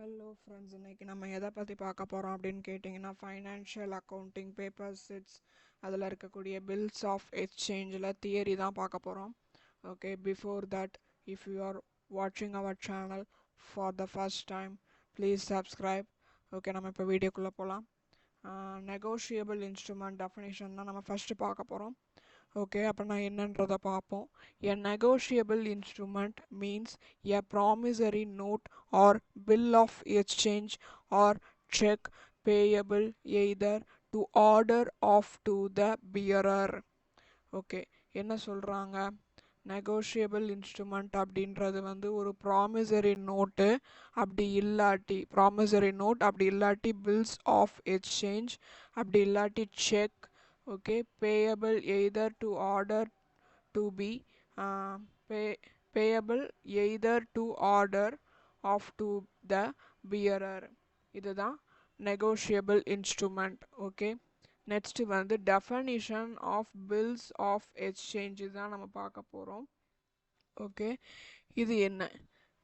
Hello friends, இன்றைக்கி நம்ம எதை பற்றி பார்க்க போகிறோம் அப்படின்னு கேட்டிங்கன்னா ஃபைனான்ஷியல் அக்கௌண்டிங் பேப்பர் சிட்ஸ் அதில் இருக்கக்கூடிய பில்ஸ் ஆஃப் எக்ஸ்சேஞ்சில் தியரி தான் பார்க்க போகிறோம். Okay, before that if you are வாட்சிங் our channel for the first time please subscribe. Okay, நம்ம இப்போ வீடியோக்குள்ளே போகலாம். நெகோஷியபிள் இன்ஸ்ட்ருமெண்ட் டெஃபினேஷன் தான் நம்ம ஃபஸ்ட்டு பார்க்க போகிறோம். ஓகே, அப்போ நான் என்னன்றதை பார்ப்போம். A negotiable instrument means a promissory note or bill of exchange or check payable either to order of to the bearer. Okay, என்ன சொல்கிறாங்க? நெகோஷியபிள் இன்ஸ்ட்ருமெண்ட் அப்படின்றது வந்து ஒரு ப்ராமிசரி நோட்டு, அப்படி இல்லாட்டி பில்ஸ் ஆஃப் எக்ஸ்சேஞ்ச், அப்படி இல்லாட்டி check. Okay, payable either to order to be payable either to order of to the bearer. இதுதான் negotiable instrument. ஓகே, நெக்ஸ்ட் வந்து definition of bills of exchange தான் நம்ம பார்க்க போகிறோம். ஓகே, இது என்ன?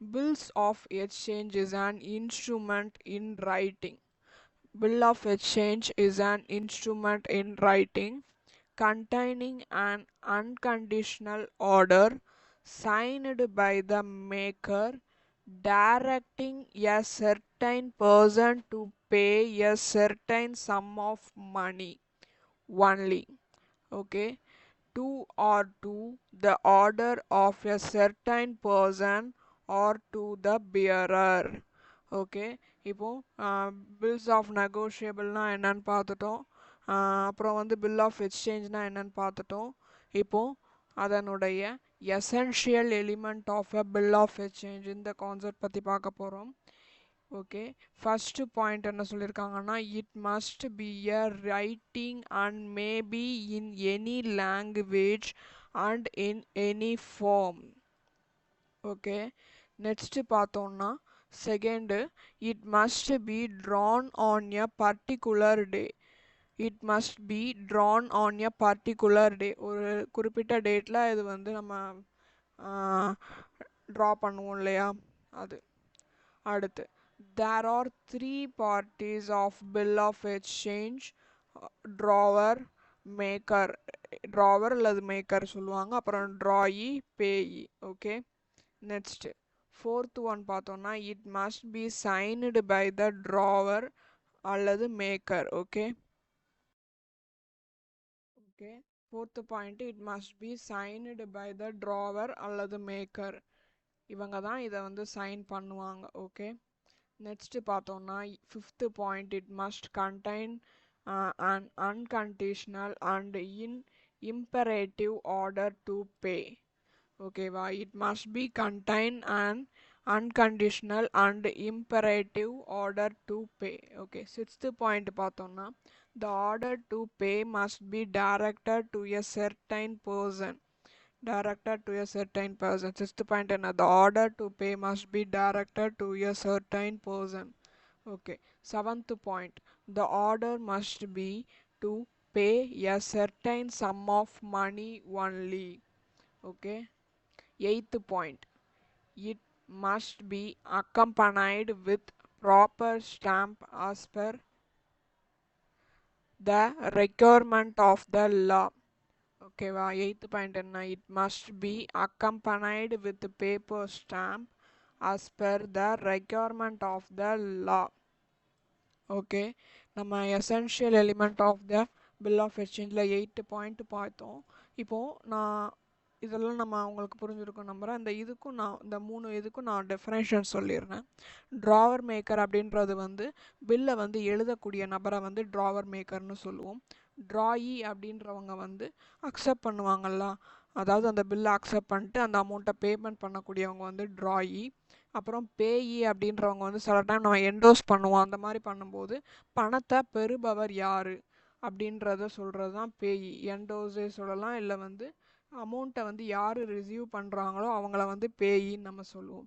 Bills of exchange is an instrument in writing. Bill of exchange is an instrument in writing containing an unconditional order signed by the maker directing a certain person to pay a certain sum of money only. Okay, to or to the order of a certain person or to the bearer. Okay, இப்போ bills of நெகோஷியபிள்னா என்னன்னு பார்த்துட்டோம். அப்புறம் வந்து bill of எக்ஸ்சேஞ்ச்னா என்னன்னு பார்த்துட்டோம். இப்போ அதனுடைய essential element of a bill of exchange இந்த கான்செப்ட் பற்றி பார்க்க போகிறோம். ஓகே, ஃபஸ்ட்டு பாயிண்ட் என்ன சொல்லியிருக்காங்கன்னா, it must be a writing and maybe in any language and in any form. Okay, next பார்த்தோம்னா second, it must be drawn on a particular day. It must be drawn on a particular day. ஒரு குறிப்பிட்ட டேட்டில் இது வந்து நம்ம draw பண்ணுவோம் இல்லையா, அது. அடுத்து, there are 3 parties of bill of exchange: drawer, maker. Drawer அல்லது மேக்கர் சொல்லுவாங்க. அப்புறம் drawee, payee. Okay, next fourth one பார்த்தோம்னா, it must be signed by the drawer அல்லது maker. Okay, okay, fourth point, it must be signed by the drawer அல்லது maker. இவங்க தான் இதை வந்து சைன் பண்ணுவாங்க. ஓகே, நெக்ஸ்ட் பார்த்தோம்னா fifth point, it must contain an unconditional and imperative order to pay. ஓகேவா, it must B contain and unconditional and imperative order to pay. Okay, sixth point பார்த்தோம்னா, the order to pay must be directed to a certain person. Directed to a certain person. Sixth point என்ன? The order to pay must be directed to a certain person. Okay, seventh point, the order must be to pay a certain sum of money only. Okay, eighth point, it must be accompanied with proper stamp as per the requirement of the law. ஓகேவா, eighth point என்ன? It must be accompanied with paper stamp as per the requirement of the law. Okay, நம்ம essential element of the bill of எக்ஸ்சேஞ்சில் 8 point பார்த்தோம். இப்போது நான் இதெல்லாம் நம்ம உங்களுக்கு புரிஞ்சிருக்கும் நம்புகிறேன். இந்த 3 இதுக்கும் நான் டெஃபினேஷன் சொல்லிடுறேன். ட்ராவர் மேக்கர் அப்படின்றது வந்து பில்லை வந்து எழுதக்கூடிய நபரை வந்து ட்ராவர் மேக்கர்னு சொல்லுவோம். ட்ராயி அப்படின்றவங்க வந்து அக்செப்ட் பண்ணுவாங்கள்ல, அதாவது அந்த பில்லை அக்செப்ட் பண்ணிட்டு அந்த அமௌண்ட்டை பேமெண்ட் பண்ணக்கூடியவங்க வந்து ட்ராயி. அப்புறம் பேயி அப்படின்றவங்க வந்து சில டைம் நம்ம என்டோஸ் பண்ணுவோம். அந்த மாதிரி பண்ணும்போது பணத்தை பெறுபவர் யார் அப்படின்றத சொல்கிறது தான் பேயி. என்டோஸே சொல்லலாம், இல்லை வந்து அமௌண்ட்டை வந்து யார் ரிசீவ் பண்ணுறாங்களோ அவங்கள வந்து பேயின்னு நம்ம சொல்லுவோம்.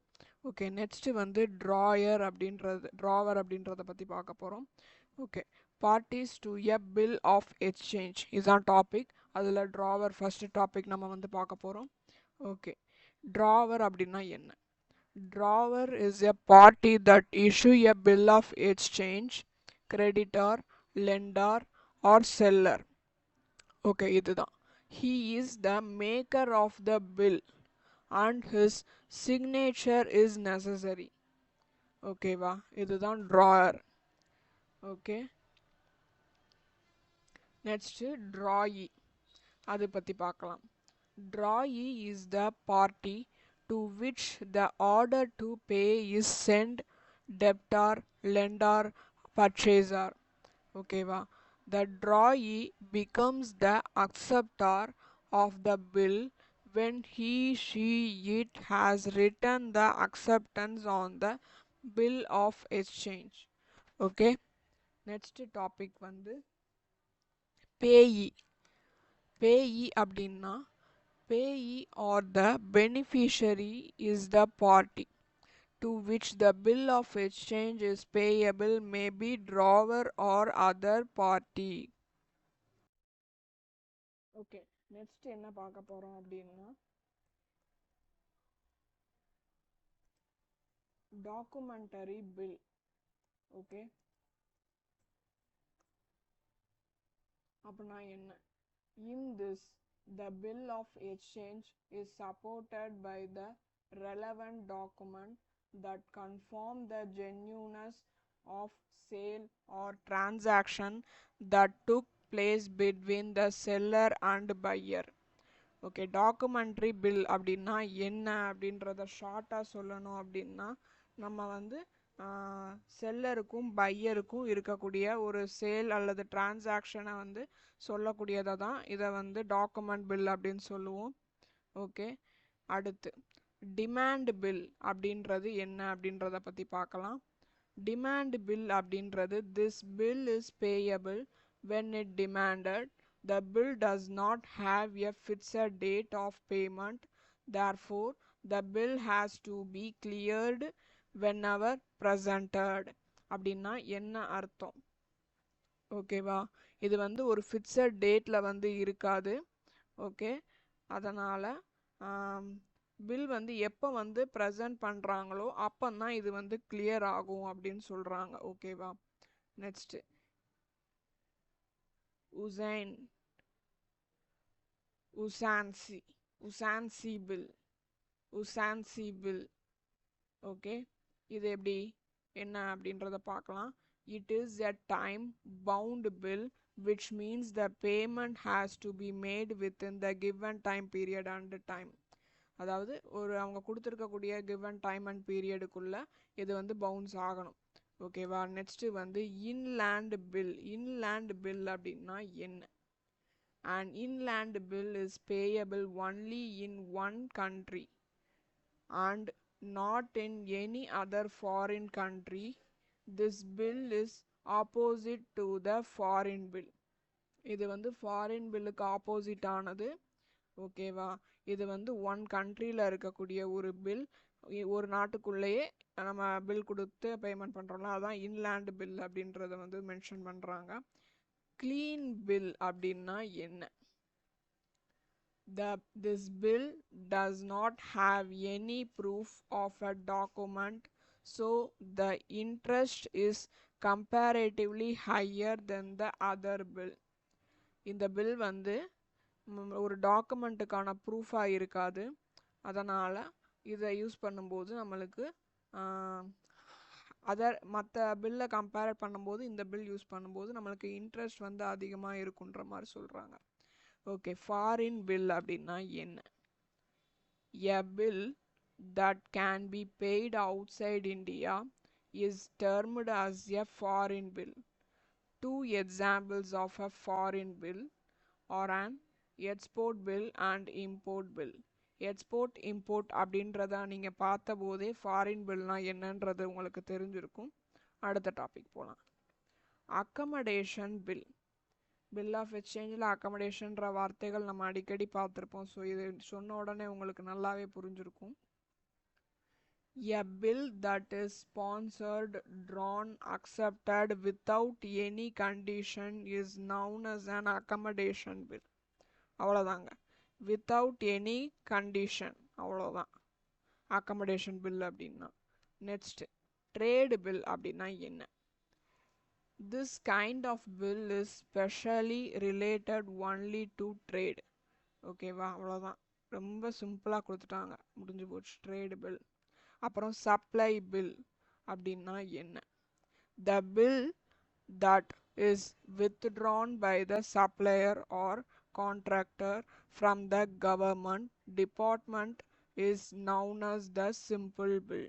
ஓகே, நெக்ஸ்ட்டு வந்து ட்ராவர் அப்படின்றத பற்றி பார்க்க போகிறோம். Okay, parties to a bill of exchange இதுதான் டாபிக். அதில் ட்ராவர் ஃபஸ்ட்டு டாபிக் நம்ம வந்து பார்க்க போகிறோம். ஓகே, ட்ராவர் அப்படின்னா என்ன? Drawer is a party that issue a bill of exchange, creditor, lender or seller. Okay, இதுதான். He is the maker of the bill and his signature is necessary. ஓகேவா, இதுதான் drawer. Okay, next drawee, அதை பற்றி பார்க்கலாம். Drawee is the party to which the order to pay is sent, debtor, lender, purchaser. ஓகேவா, the drawee becomes the acceptor of the bill when she it has written the acceptance on the bill of exchange. Okay, next topic வந்து payee. Payee அப்படின்னா payee or the beneficiary is the party to which the bill of exchange is payable, may be drawer or other party. Okay, next என்ன பார்க்க போறோம் அப்படின்னா documentary bill. Okay, அப்படின்னா என்ன? In this, the bill of exchange is supported by the relevant document that confirm the genuineness of sale or transaction that took place between the seller and buyer. Okay, documentary bill அப்படின்னா என்ன அப்படின்றத ஷார்ட்டாக சொல்லணும் அப்படின்னா நம்ம வந்து செல்லருக்கும் பையருக்கும் இருக்கக்கூடிய ஒரு சேல் அல்லது டிரான்சாக்ஷனை வந்து சொல்லக்கூடியதை தான் இதை வந்து டாக்குமெண்ட் பில் அப்படின்னு சொல்லுவோம். ஓகே, அடுத்து டிமாண்ட் பில் அப்படின்றது என்ன அப்படின்றத பற்றி பார்க்கலாம். டிமாண்ட் பில் அப்படின்றது this bill is payable when it demanded. The bill does not have a fixed date of payment. Therefore, the bill has to be cleared whenever presented. அப்படின்னா என்ன அர்த்தம்? ஓகேவா, இது வந்து ஒரு ஃபிக்ஸட் டேட்டில் வந்து இருக்காது. ஓகே, அதனால் பில் வந்து எப்போ வந்து ப்ரெசன்ட் பண்ணுறாங்களோ அப்போ தான் இது வந்து கிளியர் ஆகும் அப்படின்னு சொல்கிறாங்க. ஓகேவா, நெக்ஸ்ட்டு உசைன் உசான்சி பில். ஓகே, இது எப்படி என்ன அப்படின்றத பார்க்கலாம். It is a time bound bill, which means the payment has to be made within the given time period and time. அதாவது ஒரு அவங்க கொடுத்துருக்கக்கூடிய கிவன் டைம் அண்ட் பீரியடுக்குள்ள இது வந்து பவுன்ஸ் ஆகணும். ஓகேவா, நெக்ஸ்ட் வந்து இன்லேண்ட் பில் அப்படின்னா என்ன? An inland bill is payable only in one country and not in any other foreign country. This bill is opposite to the foreign bill. இது வந்து foreign பில்லுக்கு ஆப்போசிட் ஆனது. ஓகேவா, இது வந்து ஒன் கண்ட்ரியில் இருக்கக்கூடிய ஒரு பில், ஒரு நாட்டுக்குள்ளேயே நம்ம பில் கொடுத்து பேமெண்ட் பண்ணுறோம்ல, அதான் இன்லேண்ட் பில் அப்படின்றத வந்து மென்ஷன் பண்ணுறாங்க. க்ளீன் பில் அப்படின்னா என்ன? This bill does not have any proof of a document, so the interest is comparatively higher than the other bill. இந்த பில் வந்து ஒரு டாக்குமெண்ட்டுக்கான ப்ரூஃபாக இருக்காது. அதனால் இதை யூஸ் பண்ணும்போது நம்மளுக்கு மற்ற பில்லை கம்பேர் பண்ணும்போது இந்த பில் யூஸ் பண்ணும்போது நம்மளுக்கு இன்ட்ரெஸ்ட் வந்து அதிகமாக இருக்குன்ற மாதிரி சொல்கிறாங்க. ஓகே, ஃபாரின் பில் அப்படின்னா என்ன? A bill that can be paid outside India is termed as a foreign bill. Two examples of a foreign bill are an export bill and import bill. Export import அப்படின்றத நீங்கள் பார்த்த போதே foreign பில்னா என்னன்றது உங்களுக்கு தெரிஞ்சிருக்கும். அடுத்த டாபிக் போகலாம். Accommodation bill of எக்ஸ்சேஞ்சில் அக்கமடேஷன்ற வார்த்தைகள் நம்ம அடிக்கடி பார்த்துருப்போம். ஸோ இது சொன்ன உடனே உங்களுக்கு நல்லாவே புரிஞ்சிருக்கும். A bill that is sponsored, drawn, accepted without any condition is known as an accommodation bill. அவ்வளோதாங்க, வித்தவுட் எனி கண்டிஷன், அவ்வளோதான். அக்கமடேஷன் பில் அப்படின்னா. நெக்ஸ்ட் ட்ரேடு பில் அப்படின்னா என்ன? This kind of bill is specially related only to trade. ஓகேவா, அவ்வளோதான். ரொம்ப சிம்பிளாக கொடுத்துட்டாங்க, முடிஞ்சு போச்சு. Trade bill. அப்புறம் சப்ளை பில் அப்படின்னா என்ன? The bill that is withdrawn by the supplier or contractor from the government department is known as the simple bill.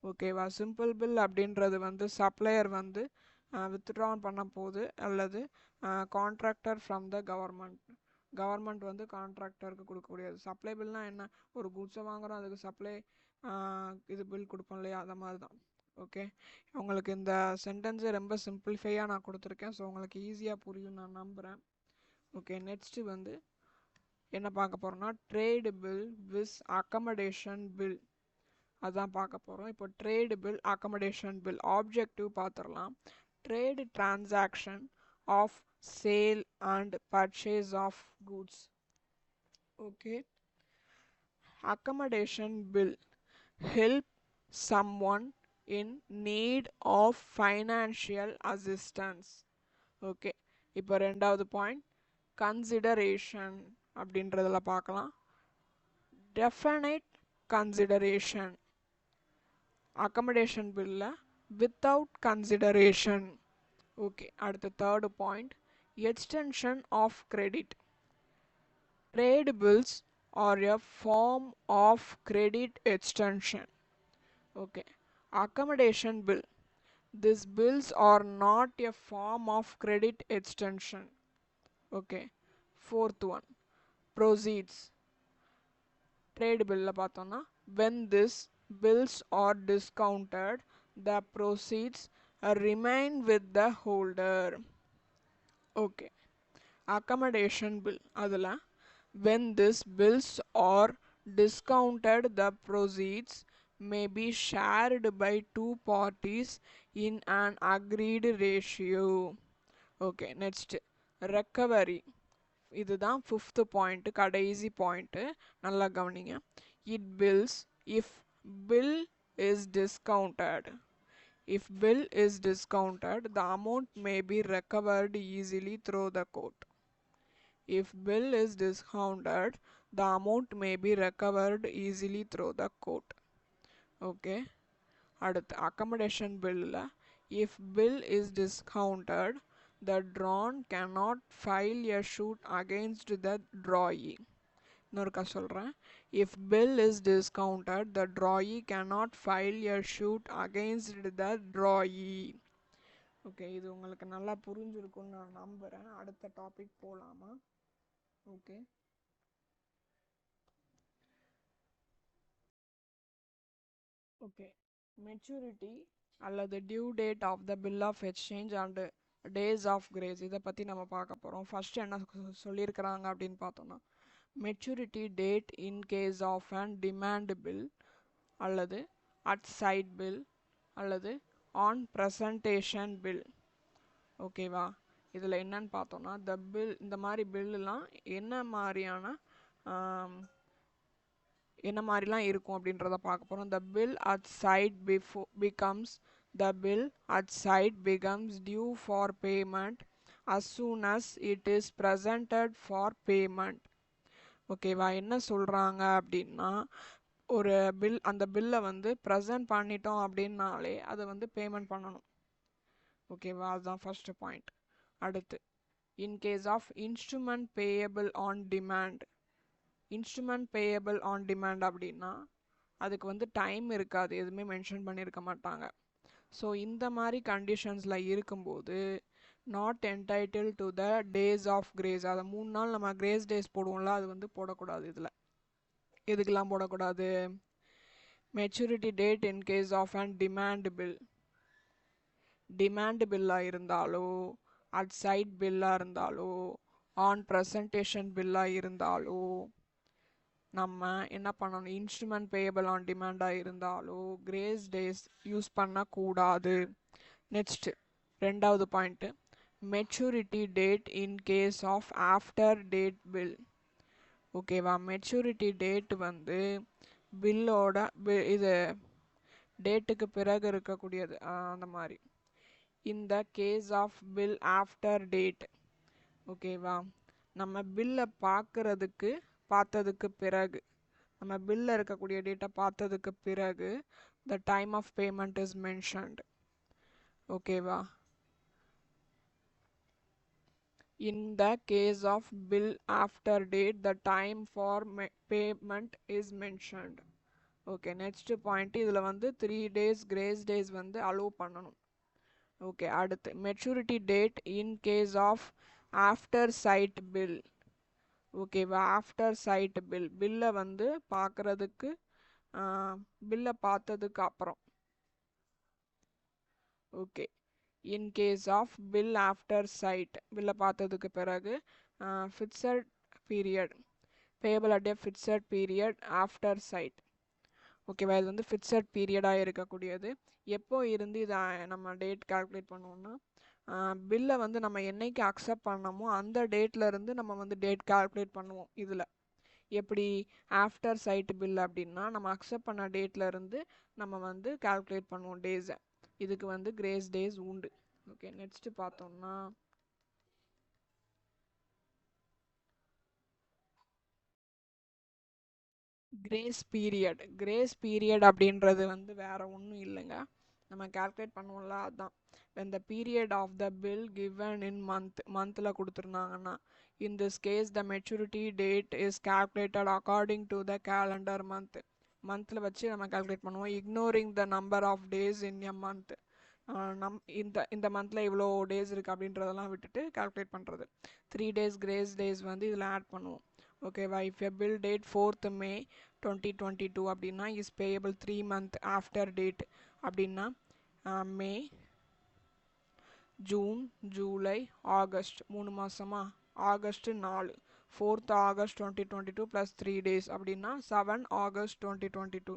ஓகேவா, சிம்பிள் பில் அப்படின்றது வந்து சப்ளையர் வந்து வித்ட்ரான் பண்ண போது, அல்லது கான்ட்ராக்டர் ஃப்ரம் த கவர்மெண்ட் வந்து கான்ட்ராக்டருக்கு கொடுக்கக்கூடியது. சப்ளை பில்னா என்ன? ஒரு குட்ஸை வாங்குகிறோம், அதுக்கு சப்ளை இது பில் கொடுப்போம் இல்லையா, அந்த மாதிரி தான். ஓகே, உங்களுக்கு இந்த சென்டென்ஸை ரொம்ப சிம்பிளிஃபையாக நான் கொடுத்துருக்கேன். ஸோ உங்களுக்கு ஈஸியாக புரியும் நான் நம்புகிறேன். ஓகே, நெக்ஸ்ட்டு வந்து என்ன பார்க்க போகிறோம்னா trade bill versus accommodation bill, அதான் பார்க்க போகிறோம். இப்போ trade bill, accommodation bill. Objective பார்த்துடலாம். Trade transaction of sale and purchase of goods. Okay, accommodation bill help someone in need of financial assistance. ஓகே, இப்போ ரெண்டாவது பாயிண்ட் கன்சிடரேஷன் அப்படின்றதுல பார்க்கலாம். டெஃபினைட் கன்சிடரேஷன் அக்கமடேஷன் பில்ல வித்தவுட் கன்சிடரேஷன். ஓகே, அடுத்த third point extension of credit. Trade bills are a form of credit extension. Okay, accommodation bill. These bills are not a form of credit extension. Okay, fourth one, proceeds. Trade bill la pathona, when these bills are discounted, the proceeds remain with the holder. Okay, accommodation bill adula, when these bills are discounted, the proceeds may be shared by two parties in an agreed ratio. Okay, next recovery. இதுதான் fifth point, கடைசி point. நல்லா கவனிங்க. It bills if bill is discounted. If bill is discounted, the amount may be recovered easily through the court. If bill is discounted, the amount may be recovered easily through the court. Okay, அடுத்து accommodation bill. If bill is discounted, the drawn cannot file a suit against the drawee. இன்னொருக்கா சொல்கிறேன். If bill is discounted, the drawee cannot file a suit against the drawee. Okay, இது உங்களுக்கு நல்லா புரிஞ்சிருக்கும்னு நான் நம்புகிறேன். அடுத்த டாபிக் போகலாமா? ஓகே, ஓகே, மெச்சூரிட்டி அல்லது due date of the bill of exchange and days of grace, இதை பற்றி நம்ம பார்க்க போகிறோம். ஃபர்ஸ்ட் என்ன சொல்லியிருக்கிறாங்க அப்படின்னு பார்த்தோம்னா, maturity date in case of and demand bill அல்லது அட் சைட் பில் அல்லது ஆன் ப்ரெசன்டேஷன் பில். ஓகேவா, இதில் என்னன்னு பார்த்தோம்னா த பில், இந்த மாதிரி பில்லுலாம் என்ன மாதிரிலாம் இருக்கும் அப்படின்றத பார்க்க போகிறோம். The bill at sight becomes the bill at site becomes due for payment as soon as it is presented for payment. ஓகேவா, என்ன சொல்கிறாங்க அப்படின்னா, ஒரு பில், அந்த பில்லை வந்து ப்ரெசன்ட் பண்ணிட்டோம் அப்படின்னாலே அதை வந்து பேமெண்ட் பண்ணணும். ஓகேவா, அதுதான் ஃபர்ஸ்ட் பாயிண்ட். அடுத்து in case of instrument payable on demand. Instrument payable on demand அப்படின்னா அதுக்கு வந்து டைம் இருக்காது, எதுவுமே மென்ஷன் பண்ணியிருக்க மாட்டாங்க. ஸோ இந்த மாதிரி கண்டிஷன்ஸில் இருக்கும்போது not entitled to the days of grace, அதை 3 நாள் நம்ம கிரேஸ் டேஸ் போடுவோம்ல, அது வந்து போடக்கூடாது. இதில் எதுக்கெல்லாம் போடக்கூடாது? Maturity date in case of and demand bill. Demand பில்லாக இருந்தாலோ, அட் சைட் பில்லாக இருந்தாலோ, ஆன் ப்ரெசன்டேஷன் பில்லாக இருந்தாலோ நம்ம என்ன பண்ணணும்? இன்ஸ்ட்ருமெண்ட் பேயபிள் ஆன் டிமாண்டாக இருந்தாலோ கிரேஸ் டேஸ் யூஸ் பண்ணக்கூடாது. நெக்ஸ்ட் ரெண்டாவது point maturity date in case of after date bill. ஓகேவா, மெச்சூரிட்டி டேட் வந்து பில்லோட இது டேட்டுக்கு பிறகு இருக்கக்கூடியது அந்த மாதிரி. இந்த case of bill after date, ஓகேவா, நம்ம பில்லை பார்த்ததுக்கு பிறகு, நம்ம பில்ல இருக்கக்கூடிய டேட்டை பார்த்ததுக்கு பிறகு the time of payment is mentioned, ஓகேவா. In the case of bill after date, the time for payment is mentioned. Okay, next point, இதில் வந்து 3 days கிரேஸ் டேஸ் வந்து அலோவ் பண்ணணும். ஓகே, அடுத்து maturity date in case of after sight bill, ஓகேவா. After sight bill, பில்லை வந்து பார்க்குறதுக்கு, பில்லை பார்த்ததுக்கு அப்புறம். Okay, in case of bill after sight, பில்லை பார்த்ததுக்கு பிறகு fixed period payable at a fixed period after sight, ஓகேவா. இது வந்து ஃபிக்ஸட் பீரியடாக இருக்கக்கூடியது. எப்போ இருந்து இதை நம்ம டேட் கால்குலேட் பண்ணுவோம்னா, பில்லை வந்து நம்ம என்னைக்கு அக்செப்ட் பண்ணமோ அந்த டேட்லேருந்து நம்ம வந்து டேட் கால்குலேட் பண்ணுவோம். இதில் எப்படி ஆஃப்டர் சைட் பில் அப்படின்னா, நம்ம அக்செப்ட் பண்ண டேட்லேருந்து நம்ம வந்து கால்குலேட் பண்ணுவோம் டேஸை. இதுக்கு வந்து கிரேஸ் டேஸ் உண்டு. ஓகே, நெக்ஸ்ட் பார்த்தோம்னா கிரேஸ் பீரியட். கிரேஸ் பீரியட் அப்படின்றது வந்து வேற ஒன்றும் இல்லைங்க, நம்ம கால்குலேட் பண்ணுவோம்ல அதுதான். when the period of the bill given in மந்தில் கொடுத்துருந்தாங்கன்னா, in this case the maturity date is calculated according to the calendar month. மந்தில் வச்சு நம்ம கால்குலேட் பண்ணுவோம், ignoring the number of days in a month. இந்த மந்தில் இவ்வளோ டேஸ் இருக்குது அப்படின்றதெல்லாம் விட்டுட்டு கால்குலேட் பண்ணுறது. 3 days கிரேஸ் டேஸ் வந்து இதில் ஆட் பண்ணுவோம். ஓகேவா. If a bill date 4th May 2022 அப்படின்னா is payable 3 month after date அப்படின்னா மே, ஜூன், ஜூலை, ஆகஸ்ட் 3 மாதமா, ஆகஸ்ட் 4, 4th August 2022 + 3 days அப்படின்னா 7 August 2022.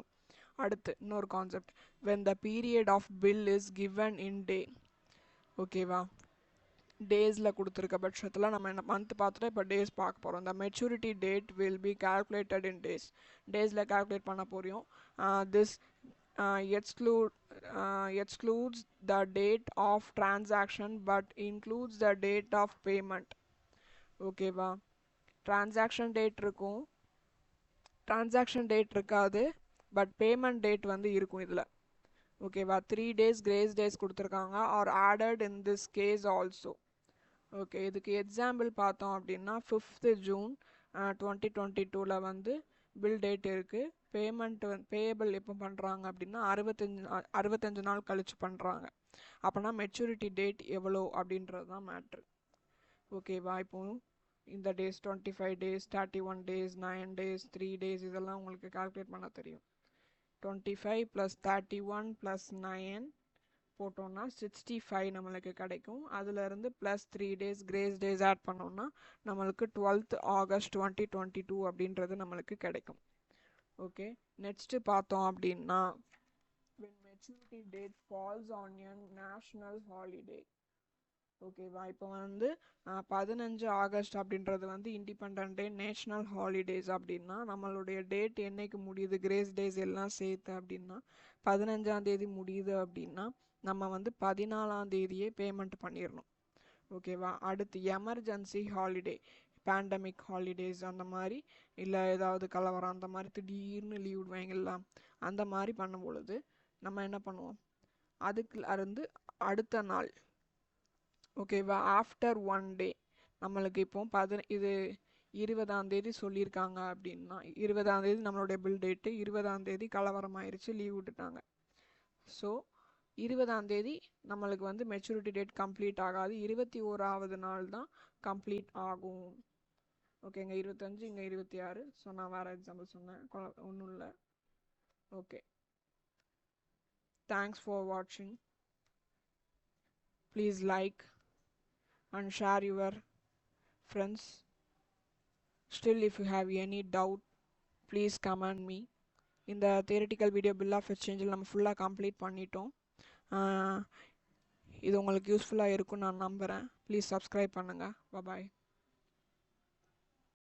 அடுத்து இன்னொரு concept, when the period of bill is given in day, ஓகேவா. டேஸில் கொடுத்துருக்க பட்சத்தில் நம்ம என்ன மந்த் பார்த்துட்டு இப்போ டேஸ் பார்க்க போகிறோம். the maturity date will be calculated in days. டேஸில் கால்குலேட் பண்ண போகிறோம். this excludes the date of transaction but includes the date of payment, ஓகேவா. transaction date இருக்கும், transaction date இருக்காது, பட் பேமெண்ட் டேட் வந்து இருக்கும் இதில், ஓகேவா. 3 days கிரேஸ் டேஸ் கொடுத்துருக்காங்க are added in this case also. Okay, இதுக்கு எக்ஸாம்பிள் பார்த்தோம் அப்படின்னா 5th June 2022 வந்து பில் டேட் இருக்குது. பேமெண்ட் பேயபிள் எப்போ பண்ணுறாங்க அப்படின்னா 65 நாள் கழிச்சு பண்ணுறாங்க. அப்போனா மெச்சூரிட்டி டேட் எவ்வளோ அப்படின்றது தான் மேட்ரு, ஓகேவா. இப்போ இந்த days 25 days, 31 days, 9 days, 3 days இதெல்லாம் உங்களுக்கு கால்குலேட் பண்ண தெரியும். 25 + 31 + 9 போட்டோம்னா 65 நம்மளுக்கு கிடைக்கும். அதுலேருந்து +3 days கிரேஸ் டேஸ் ஆட் பண்ணோம்னா நம்மளுக்கு 12th August 2022 அப்படின்றது நம்மளுக்கு கிடைக்கும். ஓகே, நெக்ஸ்ட் பார்த்தோம் அப்படின்னா when maturity date falls on a national holiday, ஓகேவா. இப்போ வந்து 15 ஆகஸ்ட் அப்படின்றது வந்து இண்டிபெண்டன்ட் டே, நேஷ்னல் ஹாலிடேஸ் அப்படின்னா நம்மளுடைய டேட் என்னைக்கு முடியுது, கிரேஸ் டேஸ் எல்லாம் சேர்த்து அப்படின்னா 15ஆம் தேதி முடியுது அப்படின்னா நம்ம வந்து 14ஆம் தேதியே பேமெண்ட் பண்ணிடணும், ஓகேவா. அடுத்து எமர்ஜென்சி ஹாலிடே, பேண்டமிக் ஹாலிடேஸ் அந்த மாதிரி, இல்லை ஏதாவது கலவரம் அந்த மாதிரி திடீர்னு லீவ் விடுவாங்கல்ல, அந்த மாதிரி பண்ணும் பொழுது நம்ம என்ன பண்ணுவோம், அதுக்கு இருந்து அடுத்த நாள், ஓகேவா, ஆஃப்டர் 1 day நம்மளுக்கு இப்போ இது 20ஆம் தேதி சொல்லியிருக்காங்க அப்படின்னா 20ஆம் தேதி நம்மளுடைய பில் டேட்டு, 20ஆம் தேதி கலவரம் ஆயிடுச்சு, லீவ் விட்டுட்டாங்க. ஸோ 20ஆம் தேதி நம்மளுக்கு வந்து மெச்சூரிட்டி டேட் கம்ப்ளீட் ஆகாது, 21ஆவது நாள் தான் கம்ப்ளீட் ஆகும். ஓகேங்க, 25 இங்கே 26. ஸோ நான் வேறு எக்ஸாம்பிள் சொன்னேன், ஒன்றும் இல்லை. ஓகே, தேங்க்ஸ் ஃபார் வாட்சிங். Please like and share your friends. Still, if you have any doubt, please comment me. இந்த theoretical video bill of exchange நம்ம ஃபுல்லாக கம்ப்ளீட் பண்ணிட்டோம். இது உங்களுக்கு யூஸ்ஃபுல்லாக இருக்கும்னு நான் நம்புகிறேன். ப்ளீஸ் சப்ஸ்கிரைப் பண்ணுங்கள். பாய்.